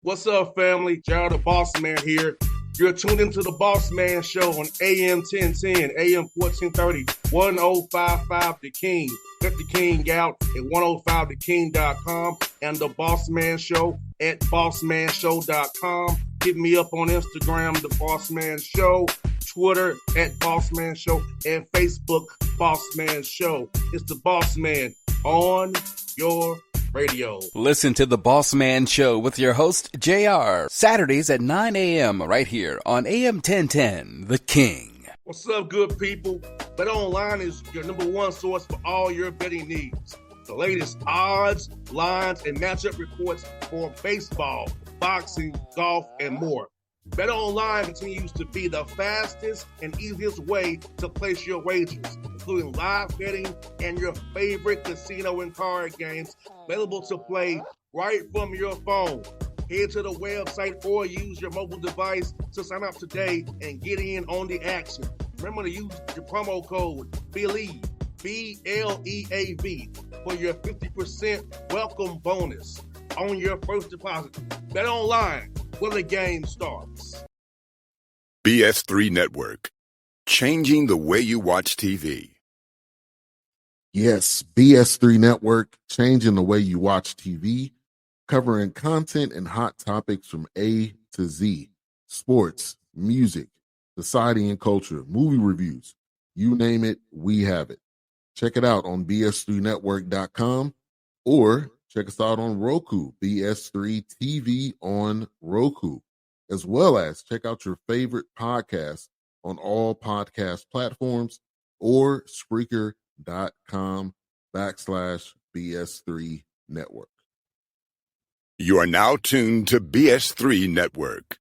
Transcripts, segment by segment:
What's up, family? Gerald the Bossman here. You're tuned into the Bossman Show on AM 1010, AM 1430, 1055 The King. Let the King out at 105theking.com and the Bossman Show at bossmanshow.com. Hit me up on Instagram, The Bossman Show, Twitter at Bossman Show, and Facebook, Bossman Show. It's the Bossman on your radio. Listen to the Bossman Show with your host, JR, Saturdays at 9 a.m. right here on AM 1010, The King. What's up, good people? BetOnline is your number one source for all your betting needs. The latest odds, lines, and matchup reports for baseball, boxing, golf, and more. BetOnline continues to be the fastest and easiest way to place your wagers, including live betting and your favorite casino and card games available to play right from your phone. Head to the website or use your mobile device to sign up today and get in on the action. Remember to use your promo code BELIEVE, B-L-E-A-V, for your 50% welcome bonus on your first deposit. BetOnline, where the game starts. BS3 Network, changing the way you watch TV. Yes, BS3 Network, changing the way you watch TV, covering content and hot topics from A to Z, sports, music, society and culture, movie reviews, you name it, we have it. Check it out on bs3network.com or check us out on Roku, BS3 TV on Roku, as well as check out your favorite podcasts on all podcast platforms or Spreaker.com/BS3 Network. You are now tuned to BS3 Network.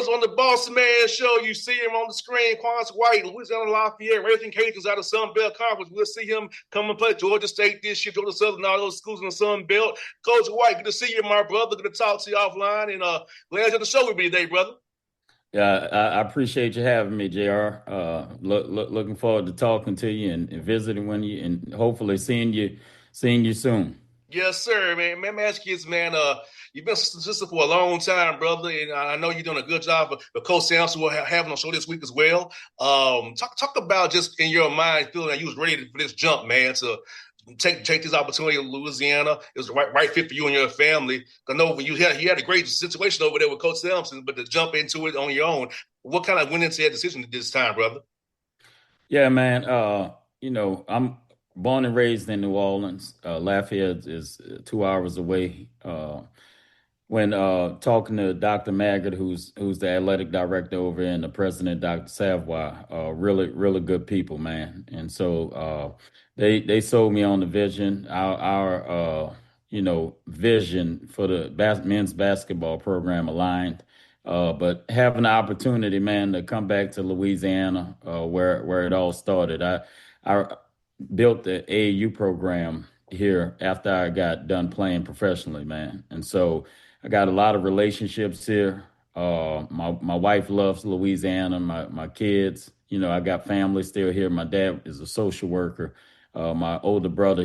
On the Bossman Show, you see him on the screen, Quannas White, Louisiana Lafayette, Racing Cajuns out of Sun Belt Conference. We'll see him come and play Georgia State this year, Georgia Southern, all those schools in the Sun Belt. Coach White, good to see you, my brother. Good to talk to you offline, and glad you're on the show with me today, brother. Yeah, I appreciate you having me, JR. Looking forward to talking to you and visiting when you, and hopefully seeing you soon. Yes, sir, man. Let me ask you this, man. You've been assistant for a long time, brother, and I know you're doing a good job. But Coach Sampson will have on the show this week as well. Talk about just in your mind feeling that you was ready for this jump, man, to take this opportunity in Louisiana. It was the right fit for you and your family. I know you had a great situation over there with Coach Sampson, but to jump into it on your own, what kind of went into that decision this time, brother? Yeah, man. I'm born and raised in New Orleans. Lafayette is 2 hours away. When talking to Dr. Maggard, who's the athletic director over there, and the president, Dr. Savoy, really good people, man. And so they sold me on the vision. Our vision for the men's basketball program aligned. But having the opportunity, man, to come back to Louisiana, where it all started. I built the AAU program here after I got done playing professionally, man. And so I got a lot of relationships here. My wife loves Louisiana. My kids, I got family still here. My dad is a social worker. My older brother,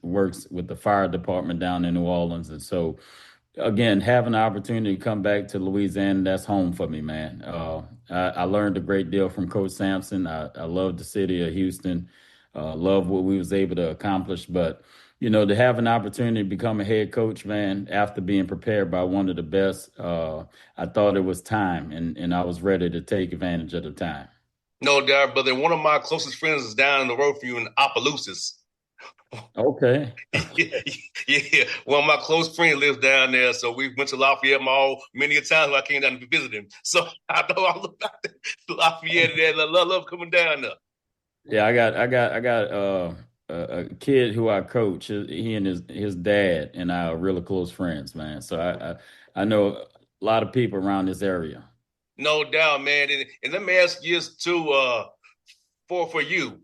works with the fire department down in New Orleans. And so, again, having the opportunity to come back to Louisiana, that's home for me, man. I learned a great deal from Coach Sampson. I love the city of Houston. Love what we was able to accomplish. But, to have an opportunity to become a head coach, man, after being prepared by one of the best, I thought it was time, and I was ready to take advantage of the time. No doubt, brother. One of my closest friends is down in the road for you in Opelousas. Okay. Yeah, yeah. One of my close friends lives down there, so we went to Lafayette Mall many a times when I came down to visit him. So I know all about the Lafayette and I love coming down there. Yeah, I got a kid who I coach. He and his dad and I are really close friends, man. So I know a lot of people around this area. No doubt, man. And let me ask you this too, for you.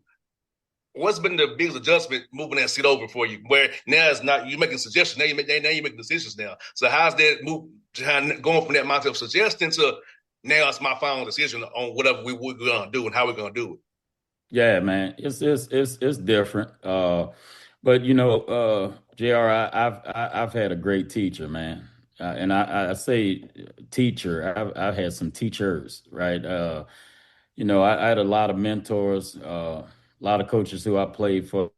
What's been the biggest adjustment moving that seat over for you? Where now it's not you making suggestions, now you making decisions now. So how's that move going from that mindset of suggesting to now it's my final decision on whatever we're gonna do and how we're gonna do it? Yeah, man, it's different. But Jr. I've had a great teacher, man, and I say teacher. I've had some teachers, right? I had a lot of mentors, a lot of coaches who I played for,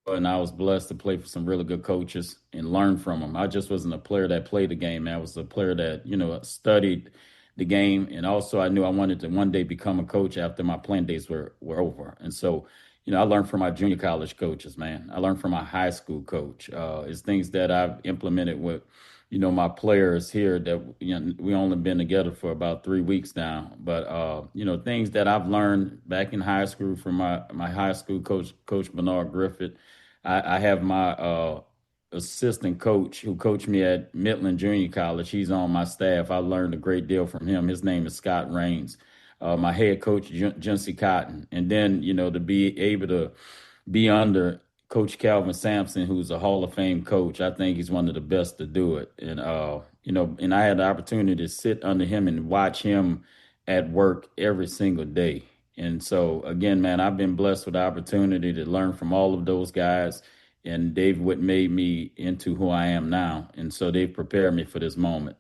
and I was blessed to play for some really good coaches and learn from them. I just wasn't a player that played the game. I was a player that studied the game, and also I knew I wanted to one day become a coach after my playing days were over. And so, I learned from my junior college coaches, man. I learned from my high school coach. It's things that I've implemented with my players here that we only been together for about 3 weeks now. But things that I've learned back in high school from my high school coach, Coach Bernard Griffith. I have my assistant coach who coached me at Midland Junior College. He's on my staff. I learned a great deal from him. His name is Scott Rains. My head coach, Jency Cotton. And then, to be able to be under Coach Calvin Sampson, who's a Hall of Fame coach. I think he's one of the best to do it. And I had the opportunity to sit under him and watch him at work every single day. And so again, man, I've been blessed with the opportunity to learn from all of those guys. And they've what made me into who I am now. And so they've prepared me for this moment.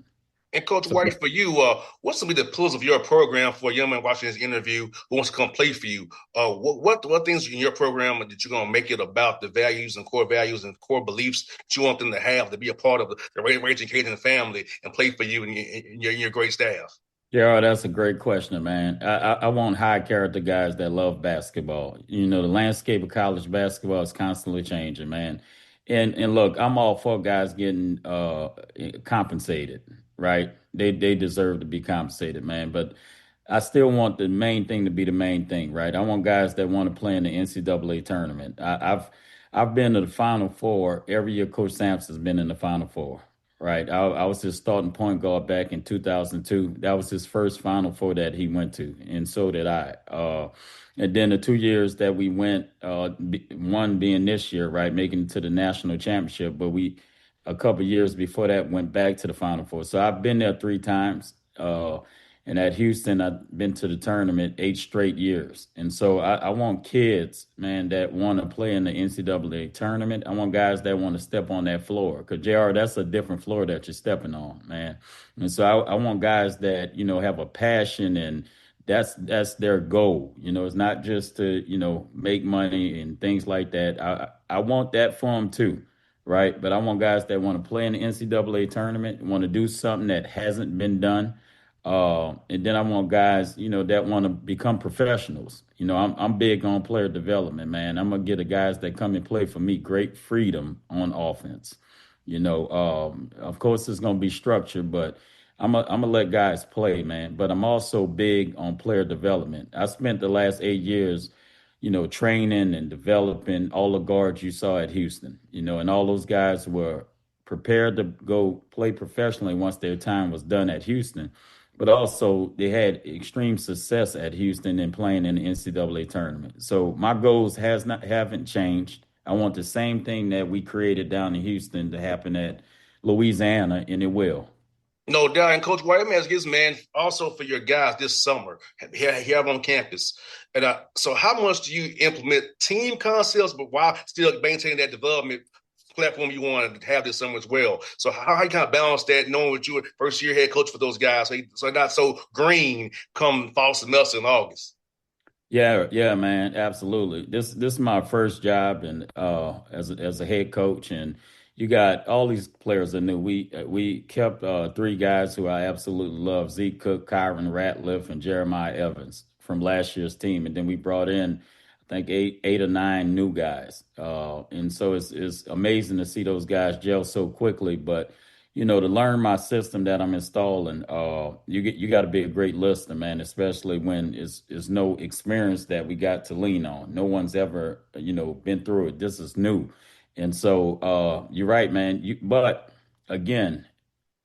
And Coach So White, for you, what's going to be the pillars of your program for a young man watching this interview who wants to come play for you? What things in your program that you're going to make it about the values and core beliefs that you want them to be a part of the Raging Cajun family and play for you and your great staff? Yeah, that's a great question, man. I want high character guys that love basketball. The landscape of college basketball is constantly changing, man. And look, I'm all for guys getting compensated, right? They deserve to be compensated, man. But I still want the main thing to be the main thing, right? I want guys that want to play in the NCAA tournament. I've been to the Final Four every year. Coach Sampson's been in the Final Four. Right. I was his starting point guard back in 2002. That was his first Final Four that he went to, and so did I. And then the 2 years that we went, one being this year, right, making it to the national championship, but a couple years before that, went back to the Final Four. So I've been there 3 times. And at Houston, I've been to the tournament 8 straight years. And so I want kids, man, that want to play in the NCAA tournament. I want guys that want to step on that floor. Because, JR, that's a different floor that you're stepping on, man. And so I want guys that, have a passion, and that's their goal. It's not just to, make money and things like that. I want that for them too, right? But I want guys that want to play in the NCAA tournament, want to do something that hasn't been done. And then I want guys, that want to become professionals. I'm big on player development, man. I'm gonna get the guys that come and play for me great freedom on offense. Of course it's gonna be structured, but I'm gonna let guys play, man. But I'm also big on player development. I spent the last 8 years, training and developing all the guards you saw at Houston. And all those guys were prepared to go play professionally once their time was done at Houston, but also they had extreme success at Houston and playing in the NCAA tournament. So my goals haven't changed. I want the same thing that we created down in Houston to happen at Louisiana, and it will. No doubt. And Coach White, let me ask you this, man, also for your guys this summer here on campus. And so how much do you implement team concepts, but while still maintaining that development platform you want to have this summer as well? So how you kind of balance that, knowing that you were first year head coach for those guys, so not so green come fall semester in August? Yeah, man, absolutely. This is my first job, and as a head coach, and you got all these players are new. We kept 3 guys who I absolutely love: Zeke Cook, Kyron Ratliff, and Jeremiah Evans from last year's team, and then we brought in, I think eight or nine new guys. And so it's amazing to see those guys gel so quickly. But to learn my system that I'm installing, you got to be a great listener, man. Especially when it's no experience that we got to lean on. No one's ever been through it. This is new, and so you're right, man. But again,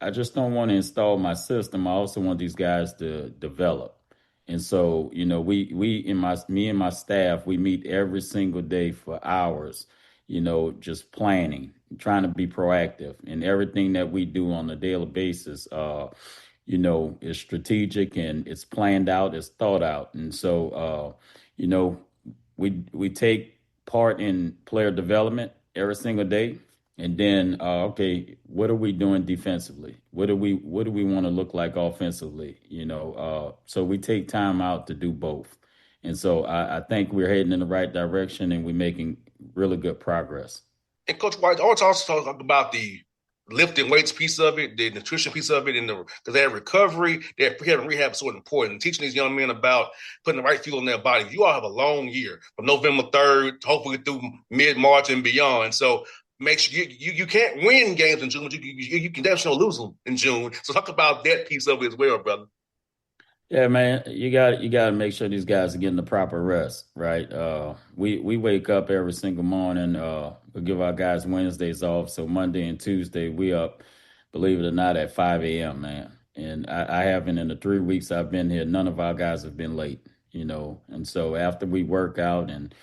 I just don't want to install my system. I also want these guys to develop. And so, we in my me and my staff, we meet every single day for hours, just planning, trying to be proactive in everything that we do on a daily basis. Is strategic and it's planned out, it's thought out. And so you know, we take part in player development every single day. And then, okay, what are we doing defensively? What do we want to look like offensively? So we take time out to do both. And so I think we're heading in the right direction and we're making really good progress. And Coach White, I want to also talk about the lifting weights piece of it, the nutrition piece of it, and because they have recovery, they have rehab is so important. Teaching these young men about putting the right fuel in their body. You all have a long year from November 3rd, hopefully through mid-March and beyond. So make sure you can't win games in June, but you can definitely lose them in June. So talk about that piece of it as well, brother. Yeah, man, you got to make sure these guys are getting the proper rest, right? We wake up every single morning. We give our guys Wednesdays off, so Monday and Tuesday we up, believe it or not, at 5 a.m., man. And I haven't in the 3 weeks I've been here. None of our guys have been late, And so after we work out and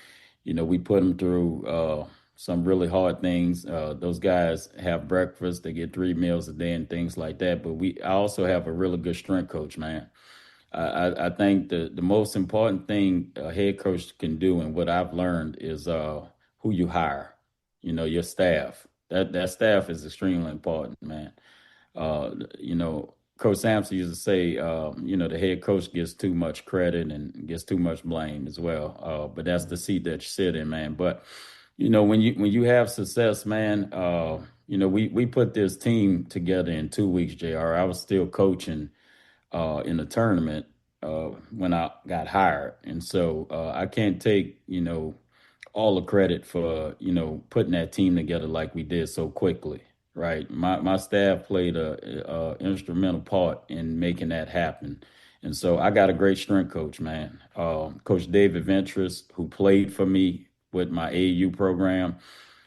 we put them through some really hard things. Those guys have breakfast, they get 3 meals a day and things like that. But I also have a really good strength coach, man. I think the most important thing a head coach can do, and what I've learned, is who you hire. Your staff. That staff is extremely important, man. Coach Sampson used to say, the head coach gets too much credit and gets too much blame as well. But that's the seat that you sit in, man. But when you have success, man, we put this team together in 2 weeks, JR. I was still coaching in the tournament when I got hired. And so I can't take, all the credit for, putting that team together like we did so quickly, right? My staff played a instrumental part in making that happen. And so I got a great strength coach, man. Coach David Ventress, who played for me with my AAU program.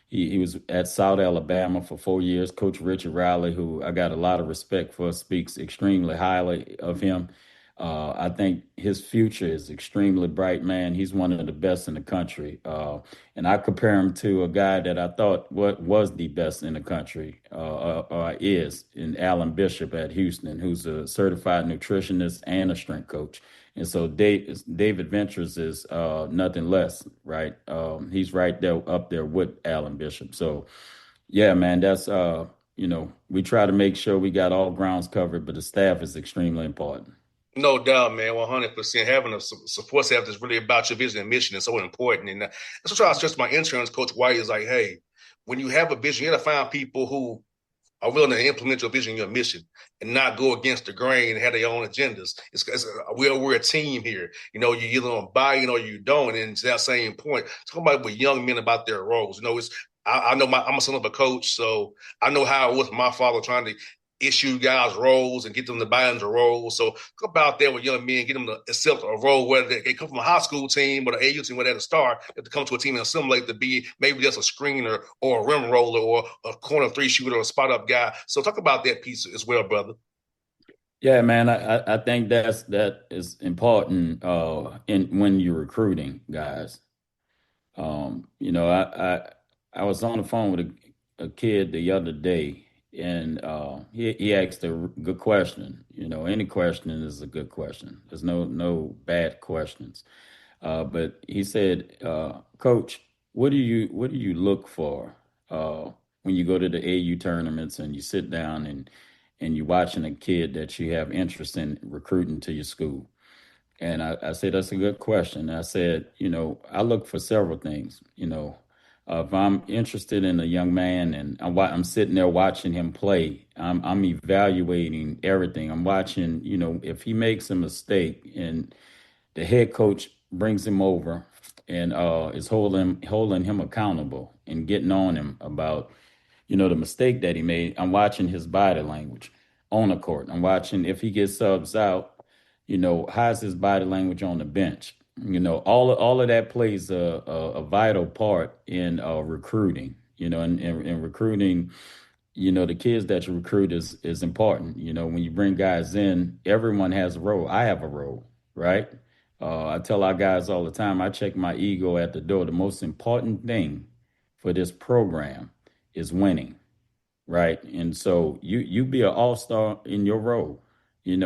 He was at South Alabama for 4 years. Coach Richard Riley, who I got a lot of respect for, speaks extremely highly of him. I think his future is extremely bright, man. He's one of the best in the country. And I compare him to a guy that I thought was the best in the country, is in Alan Bishop at Houston, who's a certified nutritionist and a strength coach. And so David Ventures is nothing less, right? He's right there up there with Alan Bishop. So, yeah, man, that's, we try to make sure we got all grounds covered, but the staff is extremely important. No doubt, man. 100%. Having a support staff that's really about your vision and mission is so important. And that's what I stress my interns, Coach White, is like, hey, when you have a vision, you got to find people who are willing to implement your vision, your mission, and not go against the grain and have their own agendas. We're a team here. You either on buy-in or you don't. And to that same point, talking about with young men about their roles. I know I'm a son of a coach, so I know how it was my father trying to issue guys roles and get them to buy into roles. So talk about that with young men, get them to accept a role, whether they come from a high school team or the AU team, where they're the star, to come to a team and assimilate to be maybe just a screener or a rim roller or a corner three shooter or a spot up guy. So talk about that piece as well, brother. Yeah, man, I think that is important when you're recruiting guys. I was on the phone with a kid the other day, and he asked a good question. Any question is a good question. There's no bad questions. But he said, Coach, what do you look for when you go to the AU tournaments and you sit down and you're watching a kid that you have interest in recruiting to your school? And I said, that's a good question. I said, I look for several things. If I'm interested in a young man and I'm sitting there watching him play, I'm evaluating everything. I'm watching, if he makes a mistake and the head coach brings him over and is holding him accountable and getting on him about the mistake that he made. I'm watching his body language on the court. I'm watching if he gets subs out, how's his body language on the bench. All of that plays a vital part in recruiting. And recruiting, the kids that you recruit is important. When you bring guys in, everyone has a role. I have a role, right? I tell our guys all the time, I check my ego at the door. The most important thing for this program is winning, right? And so you be an all-star in your role, and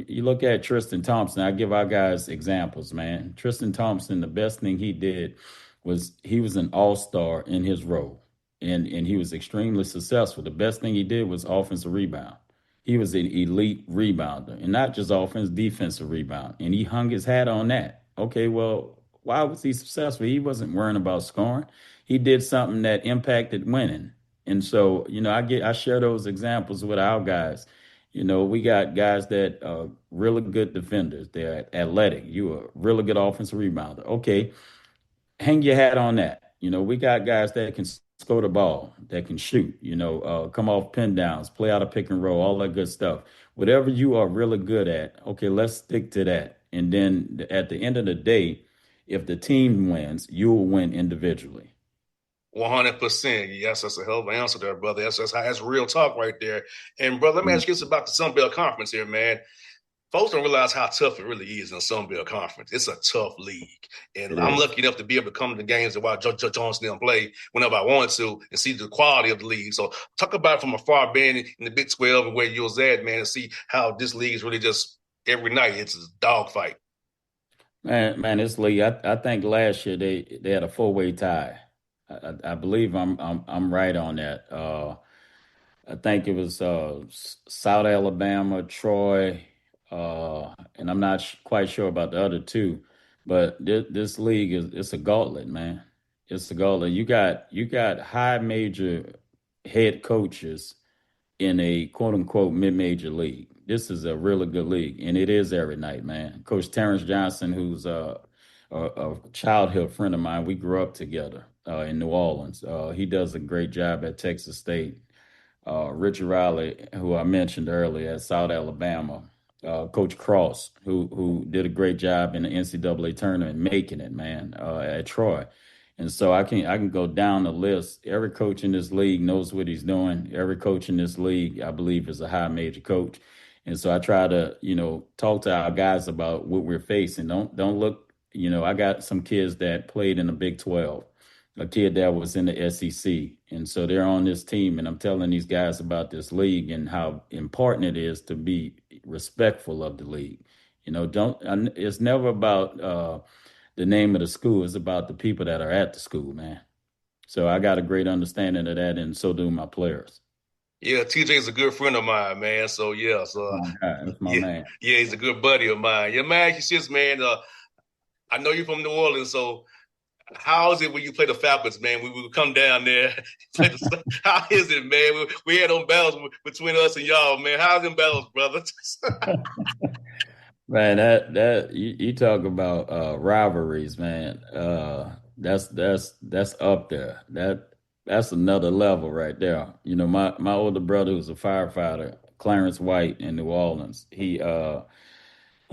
you look at Tristan Thompson. I give our guys examples, man. Tristan Thompson, the best thing he did was he was an all-star in his role, and he was extremely successful. The best thing he did was offensive rebound. He was an elite rebounder, and not just offense, defensive rebound, and he hung his hat on that. Okay, well, why was he successful? He wasn't worrying about scoring. He did something that impacted winning. And so, I share those examples with our guys. We got guys that are really good defenders. They're athletic. You are a really good offensive rebounder. Okay, hang your hat on that. We got guys that can score the ball, that can shoot, come off pin downs, play out a pick and roll, all that good stuff. Whatever you are really good at, okay, let's stick to that. And then at the end of the day, if the team wins, you will win individually. 100%. Yes, that's a hell of an answer there, brother. That's real talk right there. And, brother, let me ask you this about the Sun Belt Conference here, man. Folks don't realize how tough it really is in the Sun Belt Conference. It's a tough league. And I'm lucky enough to be able to come to the games and watch Joe Johnson and play whenever I want to and see the quality of the league. So talk about it from afar, being in the Big 12 and where you was at, man, and see how this league is really just every night. It's a dogfight. Man, this league. I think last year they had a 4-way tie. I believe I'm right on that. I think it was South Alabama, Troy, and I'm not quite sure about the other two. But this league it's a gauntlet, man. It's a gauntlet. You got high major head coaches in a quote unquote mid major league. This is a really good league, and it is every night, man. Coach Terrence Johnson, who's a childhood friend of mine, we grew up together in New Orleans. He does a great job at Texas State. Richard Riley, who I mentioned earlier at South Alabama, Coach Cross, who did a great job in the NCAA tournament, making it, man, at Troy. And so I can go down the list. Every coach in this league knows what he's doing. Every coach in this league, I believe, is a high major coach. And so I try to, talk to our guys about what we're facing. Don't look, I got some kids that played in the Big 12, a kid that was in the SEC. And so they're on this team, and I'm telling these guys about this league and how important it is to be respectful of the league. It's never about the name of the school. It's about the people that are at the school, man. So I got a great understanding of that, and so do my players. Yeah, TJ is a good friend of mine, man. So, yeah. So, My God, that's my yeah, man. yeah, he's a good buddy of mine. Yeah, man, it's just, man, I know you're from New Orleans, so how is it when you play the Falcons, man? We would come down there. How is it, man? We had them battles between us and y'all, man. How's them battles, brother? Man, that you talk about rivalries, man. That's up there. That's another level right there. My older brother who's a firefighter, Clarence White in New Orleans. He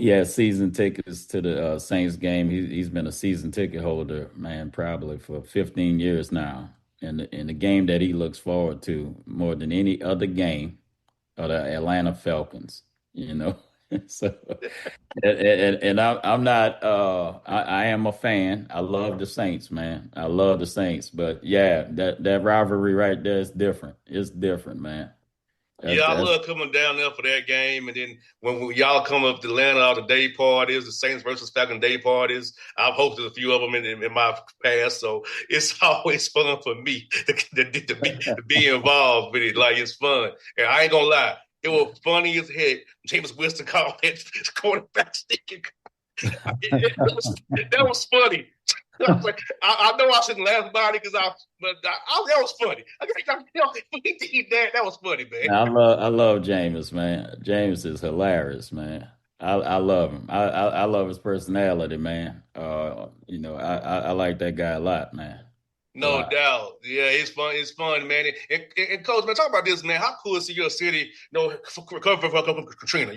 has season tickets to the Saints game. He's been a season ticket holder, man, probably for 15 years now. And the game that he looks forward to more than any other game are the Atlanta Falcons. So and I'm not I am a fan. I love the Saints, man. I love the Saints. But yeah, that rivalry right there is different. It's different, man. Yeah, I That's love coming down there for that game. And then when y'all come up to Atlanta, all the day parties, the Saints versus Falcon day parties, I've hosted a few of them in my past. So it's always fun for me to be involved with it. Like, it's fun. And I ain't going to lie, it was funny as heck. James Winston called that quarterback sneaking. That was funny. I know I shouldn't laugh about it that was funny. He did that. That was funny, man. I love James, man. James is hilarious, man. I love him. I love his personality, man. I like that guy a lot, man. A No lot. doubt. Yeah, it's fun. It's fun, man. And Coach, man, talk about this, man. How cool is it your city, recover from Katrina?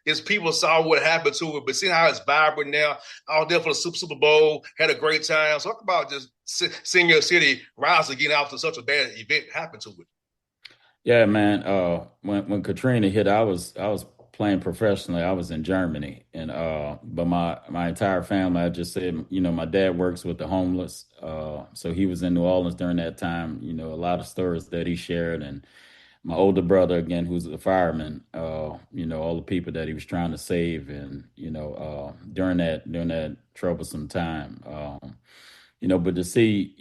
It's people saw what happened to it, but seeing how it's vibrant now, all there for the Super Bowl, had a great time. So talk about just seeing your city rise again after such a bad event happened to it. Yeah, man. When Katrina hit, I was playing professionally. I was in Germany, and but my entire family. I just said, my dad works with the homeless, so he was in New Orleans during that time. A lot of stories that he shared, and my older brother again, who's a fireman. All the people that he was trying to save, and during that troublesome time. But to see,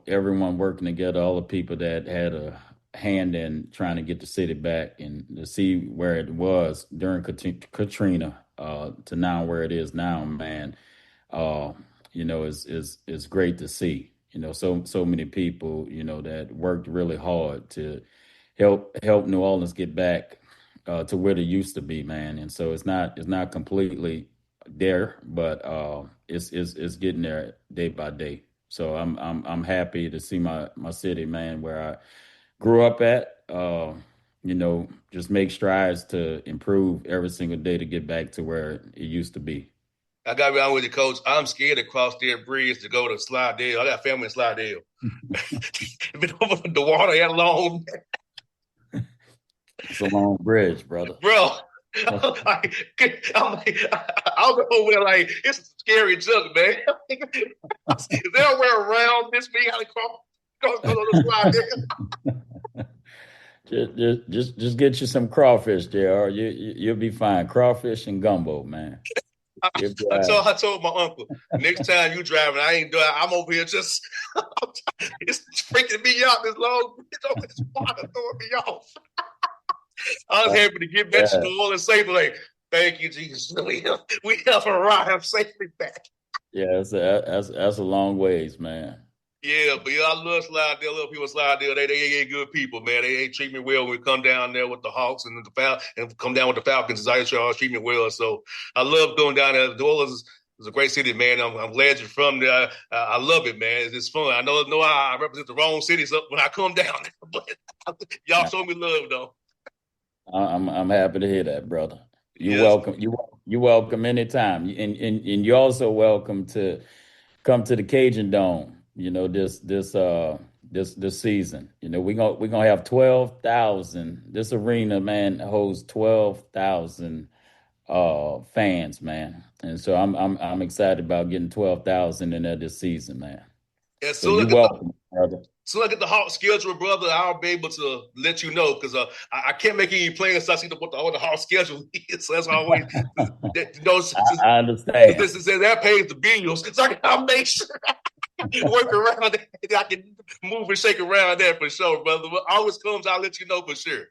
everyone working together, all the people that had a hand in trying to get the city back, and to see where it was during Katrina, to now where it is now, man, uh, is great to see. So many people, that worked really hard to help New Orleans get back to where they used to be, man. And so it's not completely there, but it's getting there day by day. So I'm happy to see my city, man, where I grew up at. Just make strides to improve every single day to get back to where it used to be. I got to be honest with you, Coach. I'm scared to cross that bridge to go to Slidell. I got family in Slidell. Been over the water that long, It's a long bridge, brother. bro. I'll go over there like it's a scary junk, man. Is there a way around this? Me how to go to the Slidell? Just get you some crawfish, JR. You'll be fine. Crawfish and gumbo, man. I told my uncle, next time you driving, I ain't doing. I'm over here just. It's freaking me out. This long bridge over this water throwing me off. I was happy to get back to New Orleans safely. Like, thank you, Jesus. We have arrived safely back. Yeah, that's a long ways, man. Yeah, but I love Slidell. I love people Slidell. They good people, man. They treat me well when we come down there with the Hawks and and come down with the Falcons. I treat me well. So I love going down there. New Orleans is a great city, man. I'm glad you're from there. I love it, man. It's fun. I know I represent the wrong cities when I come down there, but y'all show me love, though. I'm happy to hear that, brother. You're Yes. welcome. You're welcome anytime, and you're also welcome to come to the Cajun Dome. This season. We're gonna have 12,000. This arena, man, holds 12,000 fans, man, and so I'm excited about getting 12,000 in there this season, man. As So soon you're as welcome, brother. I get the Hawks schedule, brother, I'll be able to let you know because I can't make any plans. So I see what the Hawks schedule is. So that's always, I understand. this is that pays the bills. So I'll make sure work around that. I can move and shake around that for sure, brother. But always comes, I'll let you know for sure.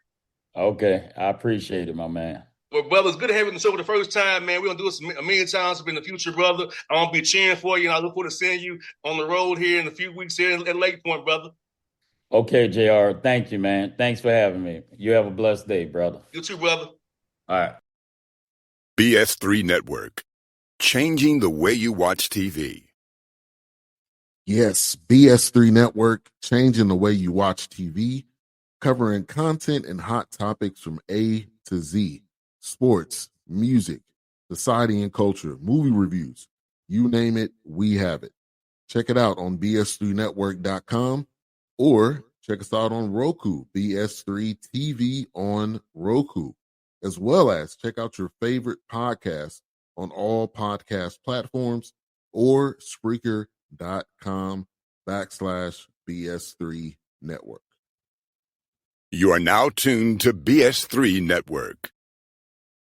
Okay, I appreciate it, my man. Well, brother, it's good having the show for the first time, man. We're going to do this a million times in the future, brother. I'm going to be cheering for you, and I look forward to seeing you on the road here in a few weeks here at Lake Point, brother. Okay, JR. Thank you, man. Thanks for having me. You have a blessed day, brother. You too, brother. All right. BS3 Network. Changing the way you watch TV. Yes, BS3 Network, changing the way you watch TV, covering content and hot topics from A to Z. Sports, music, society and culture, movie reviews. You name it, we have it. Check it out on bs3network.com or check us out on Roku, BS3 TV on Roku, as well as check out your favorite podcast on all podcast platforms or Spreaker.com/BS3 Network. You are now tuned to BS3 Network.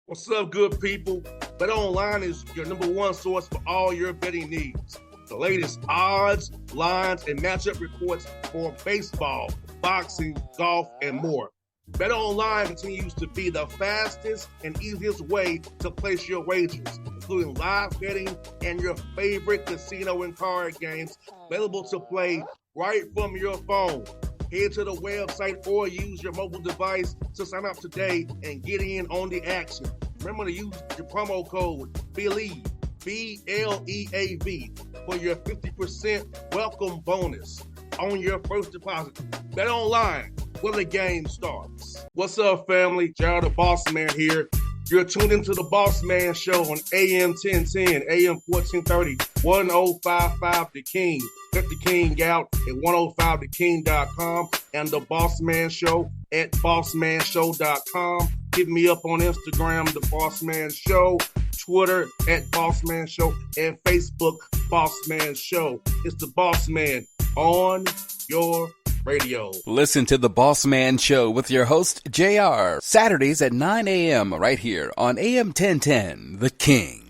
What's up, good people? Bet Online is your number one source for all your betting needs. The latest odds, lines, and matchup reports for baseball, boxing, golf, and more. Bet Online continues to be the fastest and easiest way to place your wagers, including live betting and your favorite casino and card games available to play right from your phone. Head to the website or use your mobile device to sign up today and get in on the action. Remember to use your promo code BELIEVE, BLEAV, for your 50% welcome bonus on your first deposit. Bet online when the game starts. What's up, family? Jared the Bossman here. You're tuned into the Bossman Show on AM 1010, AM 1430, 1055 The King. Check The King out at 105theking.com and the Bossman Show at bossmanshow.com. Hit me up on Instagram, The Bossman Show, Twitter at Bossman Show, and Facebook, Bossman Show. It's the Bossman on your radio. Listen to The Bossman Show with your host, JR, Saturdays at 9 a.m. right here on AM 1010, The King.